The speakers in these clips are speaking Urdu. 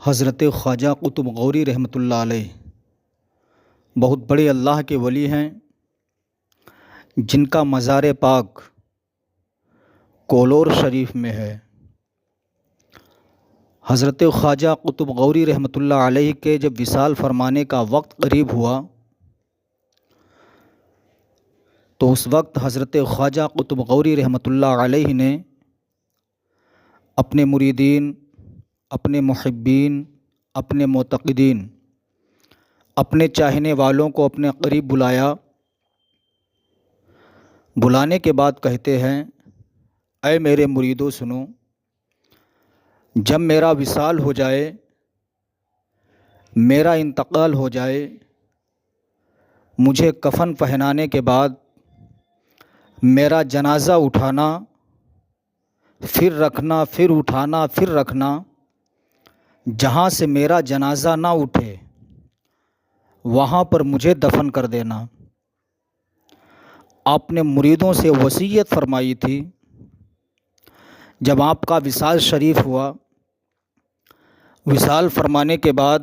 حضرت خواجہ قطب غوری رحمۃ اللہ علیہ بہت بڑے اللہ کے ولی ہیں، جن کا مزار پاک کولور شریف میں ہے۔ حضرت خواجہ قطب غوری رحمۃ اللہ علیہ کے جب وصال فرمانے کا وقت قریب ہوا تو اس وقت حضرت خواجہ قطب غوری رحمۃ اللہ علیہ نے اپنے مریدین، اپنے محبین، اپنے معتقدین، اپنے چاہنے والوں کو اپنے قریب بلایا۔ بلانے کے بعد کہتے ہیں، اے میرے مریدو سنو، جب میرا وصال ہو جائے، میرا انتقال ہو جائے، مجھے کفن پہنانے کے بعد میرا جنازہ اٹھانا، پھر رکھنا، پھر اٹھانا، پھر رکھنا، جہاں سے میرا جنازہ نہ اٹھے وہاں پر مجھے دفن کر دینا۔ آپ نے مریدوں سے وصیت فرمائی تھی۔ جب آپ کا وصال شریف ہوا، وصال فرمانے کے بعد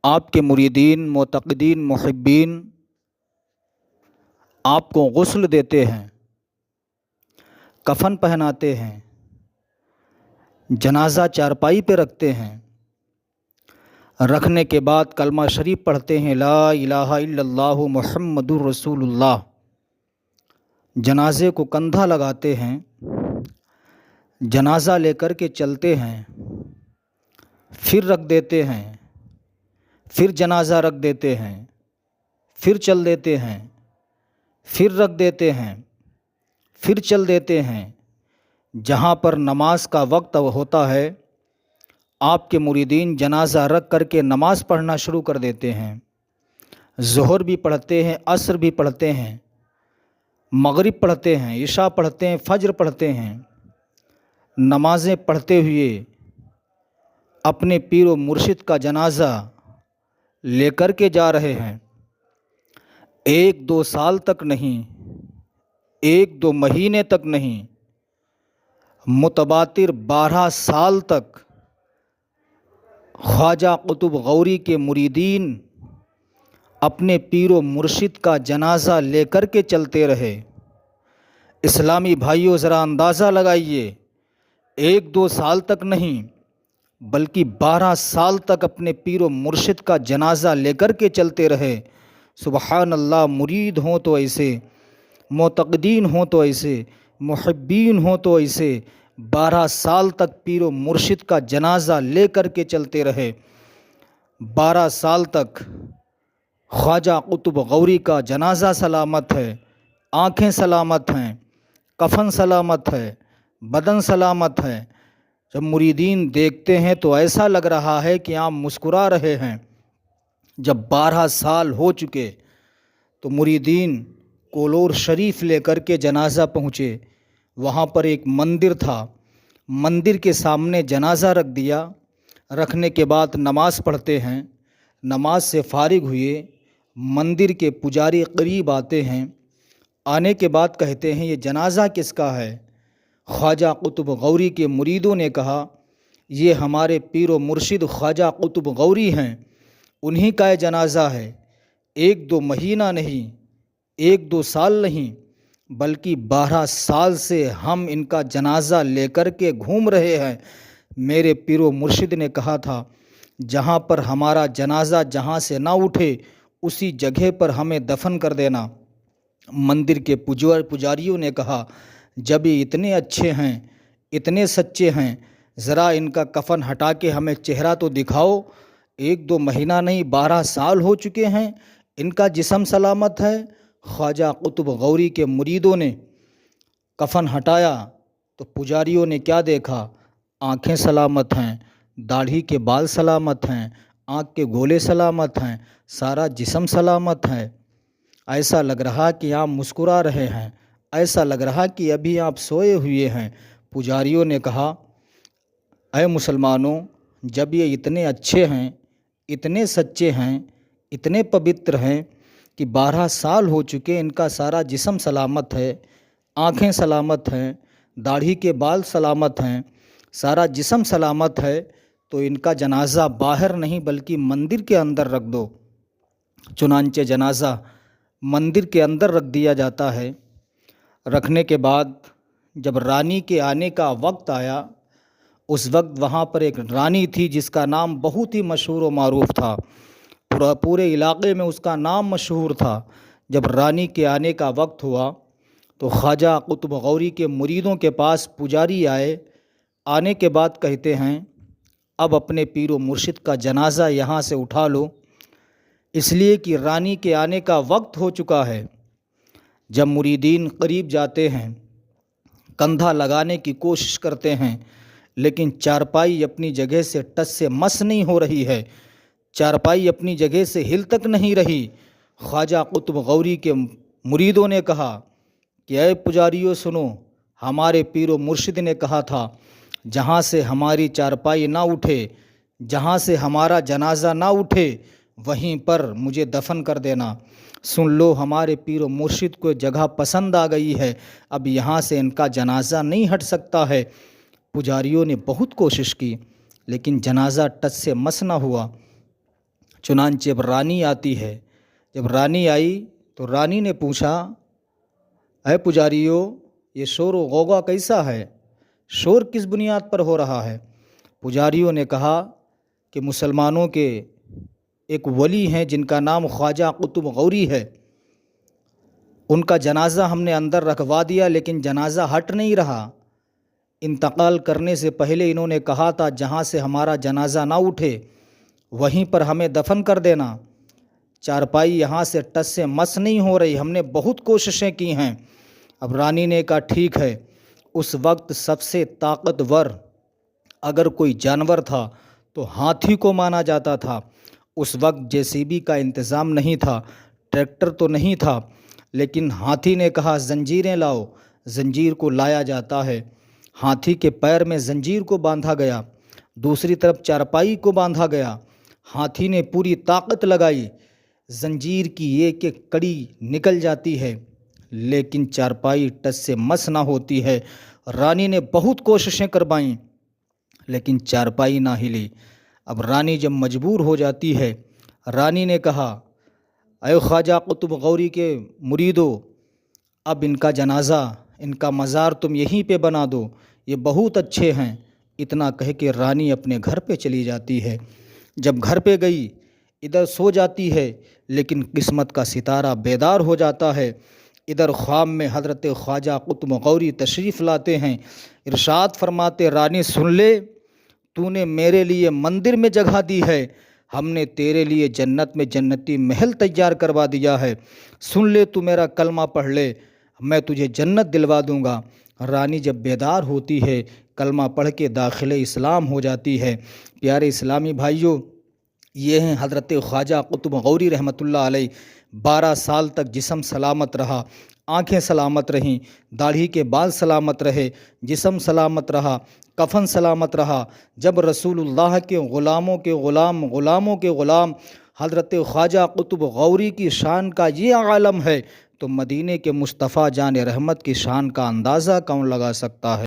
آپ کے مریدین، معتقدین، محبین آپ کو غسل دیتے ہیں، کفن پہناتے ہیں، جنازہ چارپائی پہ رکھتے ہیں، رکھنے کے بعد کلمہ شریف پڑھتے ہیں، لا الہ الا اللہ محمد الرسول اللہ۔ جنازے کو کندھا لگاتے ہیں، جنازہ لے کر کے چلتے ہیں، پھر رکھ دیتے ہیں، پھر جنازہ رکھ دیتے ہیں، پھر چل دیتے ہیں، پھر رکھ دیتے ہیں، پھر چل دیتے ہیں۔ جہاں پر نماز کا وقت ہوتا ہے، آپ کے مریدین جنازہ رکھ کر کے نماز پڑھنا شروع کر دیتے ہیں۔ ظہر بھی پڑھتے ہیں، عصر بھی پڑھتے ہیں، مغرب پڑھتے ہیں، عشاء پڑھتے ہیں، فجر پڑھتے ہیں۔ نمازیں پڑھتے ہوئے اپنے پیر و مرشد کا جنازہ لے کر کے جا رہے ہیں۔ 1-2 سال تک نہیں، 1-2 مہینے تک نہیں، متواتر 12 سال تک خواجہ قطب غوری کے مریدین اپنے پیر و مرشد کا جنازہ لے کر کے چلتے رہے۔ اسلامی بھائیوں ذرا اندازہ لگائیے، 1-2 سال تک نہیں بلکہ 12 سال تک اپنے پیر و مرشد کا جنازہ لے کر کے چلتے رہے۔ سبحان اللہ! مرید ہوں تو ایسے، معتقدین ہوں تو ایسے، محبین ہوں تو ایسے، 12 سال تک پیر و مرشد کا جنازہ لے کر کے چلتے رہے۔ 12 سال تک خواجہ قطب غوری کا جنازہ سلامت ہے، آنکھیں سلامت ہیں، کفن سلامت ہے، بدن سلامت ہے۔ جب مریدین دیکھتے ہیں تو ایسا لگ رہا ہے کہ آپ مسکرا رہے ہیں۔ جب 12 سال ہو چکے تو مریدین کولور شریف لے کر کے جنازہ پہنچے۔ وہاں پر ایک مندر تھا، مندر کے سامنے جنازہ رکھ دیا۔ رکھنے کے بعد نماز پڑھتے ہیں، نماز سے فارغ ہوئے، مندر کے پجاری قریب آتے ہیں۔ آنے کے بعد کہتے ہیں، یہ جنازہ کس کا ہے؟ خواجہ قطب غوری کے مریدوں نے کہا، یہ ہمارے پیر و مرشد خواجہ قطب غوری ہیں، انہی کا یہ جنازہ ہے۔ 1-2 مہینہ نہیں، 1-2 سال نہیں بلکہ 12 سال سے ہم ان کا جنازہ لے کر کے گھوم رہے ہیں۔ میرے پیر و مرشد نے کہا تھا، جہاں پر ہمارا جنازہ جہاں سے نہ اٹھے اسی جگہ پر ہمیں دفن کر دینا۔ مندر کے پجاریوں نے کہا، جب یہ اتنے اچھے ہیں، اتنے سچے ہیں، ذرا ان کا کفن ہٹا کے ہمیں چہرہ تو دکھاؤ۔ 1-2 مہینہ نہیں، 12 سال ہو چکے ہیں، ان کا جسم سلامت ہے۔ خواجہ قطب غوری کے مریدوں نے کفن ہٹایا تو پجاریوں نے کیا دیکھا؟ آنکھیں سلامت ہیں، داڑھی کے بال سلامت ہیں، آنکھ کے گولے سلامت ہیں، سارا جسم سلامت ہے۔ ایسا لگ رہا کہ آپ مسکرا رہے ہیں، ایسا لگ رہا کہ ابھی آپ سوئے ہوئے ہیں۔ پجاریوں نے کہا، اے مسلمانوں، جب یہ اتنے اچھے ہیں، اتنے سچے ہیں، اتنے پوتر ہیں کہ 12 سال ہو چکے، ان کا سارا جسم سلامت ہے، آنکھیں سلامت ہیں، داڑھی کے بال سلامت ہیں، سارا جسم سلامت ہے، تو ان کا جنازہ باہر نہیں بلکہ مندر کے اندر رکھ دو۔ چنانچہ جنازہ مندر کے اندر رکھ دیا جاتا ہے۔ رکھنے کے بعد جب رانی کے آنے کا وقت آیا، اس وقت وہاں پر ایک رانی تھی جس کا نام بہت ہی مشہور و معروف تھا، پورے علاقے میں اس کا نام مشہور تھا۔ جب رانی کے آنے کا وقت ہوا تو خواجہ قطب غوری کے مریدوں کے پاس پجاری آئے۔ آنے کے بعد کہتے ہیں اب اپنے پیر و مرشد کا جنازہ یہاں سے اٹھا لو، اس لیے کہ رانی کے آنے کا وقت ہو چکا ہے۔ جب مریدین قریب جاتے ہیں، کندھا لگانے کی کوشش کرتے ہیں، لیکن چارپائی اپنی جگہ سے ٹس سے مس نہیں ہو رہی ہے، چارپائی اپنی جگہ سے ہل تک نہیں رہی۔ خواجہ قطب غوری کے مریدوں نے کہا کہ اے پجاریوں سنو، ہمارے پیر و مرشد نے کہا تھا جہاں سے ہماری چارپائی نہ اٹھے، جہاں سے ہمارا جنازہ نہ اٹھے وہیں پر مجھے دفن کر دینا۔ سن لو، ہمارے پیر و مرشد کو جگہ پسند آ گئی ہے، اب یہاں سے ان کا جنازہ نہیں ہٹ سکتا ہے۔ پجاریوں نے بہت کوشش کی لیکن جنازہ ٹچ سے مس نہ ہوا۔ چنانچہ اب رانی آتی ہے۔ جب رانی آئی تو رانی نے پوچھا اے پجاریوں، یہ شور و غوغا کیسا ہے؟ شور کس بنیاد پر ہو رہا ہے؟ پجاریوں نے کہا کہ مسلمانوں کے ایک ولی ہیں جن کا نام خواجہ قطب غوری ہے، ان کا جنازہ ہم نے اندر رکھوا دیا لیکن جنازہ ہٹ نہیں رہا۔ انتقال کرنے سے پہلے انہوں نے کہا تھا جہاں سے ہمارا جنازہ نہ اٹھے وہیں پر ہمیں دفن کر دینا۔ چارپائی یہاں سے ٹس سے مس نہیں ہو رہی، ہم نے بہت کوششیں کی ہیں۔ اب رانی نے کہا ٹھیک ہے۔ اس وقت سب سے طاقتور اگر کوئی جانور تھا تو ہاتھی کو مانا جاتا تھا۔ اس وقت JCB کا انتظام نہیں تھا، ٹریکٹر تو نہیں تھا، لیکن ہاتھی نے کہا زنجیریں لاؤ، زنجیر کو لایا جاتا ہے۔ ہاتھی کے پیر میں زنجیر کو باندھا گیا، دوسری طرف چارپائی کو باندھا گیا۔ ہاتھی نے پوری طاقت لگائی، زنجیر کی ایک ایک کڑی نکل جاتی ہے لیکن چارپائی ٹس سے مس نہ ہوتی ہے۔ رانی نے بہت کوششیں کروائیں لیکن چارپائی نہ ہلی۔ اب رانی جب مجبور ہو جاتی ہے، رانی نے کہا اے خواجہ قطب غوری کے مریدو، اب ان کا جنازہ، ان کا مزار تم یہیں پہ بنا دو، یہ بہت اچھے ہیں۔ اتنا کہہ کے رانی اپنے گھر پہ چلی جاتی ہے۔ جب گھر پہ گئی، ادھر سو جاتی ہے لیکن قسمت کا ستارہ بیدار ہو جاتا ہے۔ ادھر خواب میں حضرت خواجہ قطب غوری تشریف لاتے ہیں، ارشاد فرماتے رانی سن لے، تو نے میرے لیے مندر میں جگہ دی ہے، ہم نے تیرے لیے جنت میں جنتی محل تیار کروا دیا ہے، سن لے، تو میرا کلمہ پڑھ لے، میں تجھے جنت دلوا دوں گا۔ رانی جب بیدار ہوتی ہے، کلمہ پڑھ کے داخل اسلام ہو جاتی ہے۔ پیارے اسلامی بھائیوں، یہ ہیں حضرت خواجہ قطب غوری رحمۃ اللہ علیہ۔ 12 سال تک جسم سلامت رہا، آنکھیں سلامت رہیں، داڑھی کے بال سلامت رہے، جسم سلامت رہا، کفن سلامت رہا۔ جب رسول اللہ کے غلاموں کے غلام حضرت خواجہ قطب غوری کی شان کا یہ عالم ہے تو مدینے کے مصطفیٰ جان رحمت کی شان کا اندازہ کون لگا سکتا ہے؟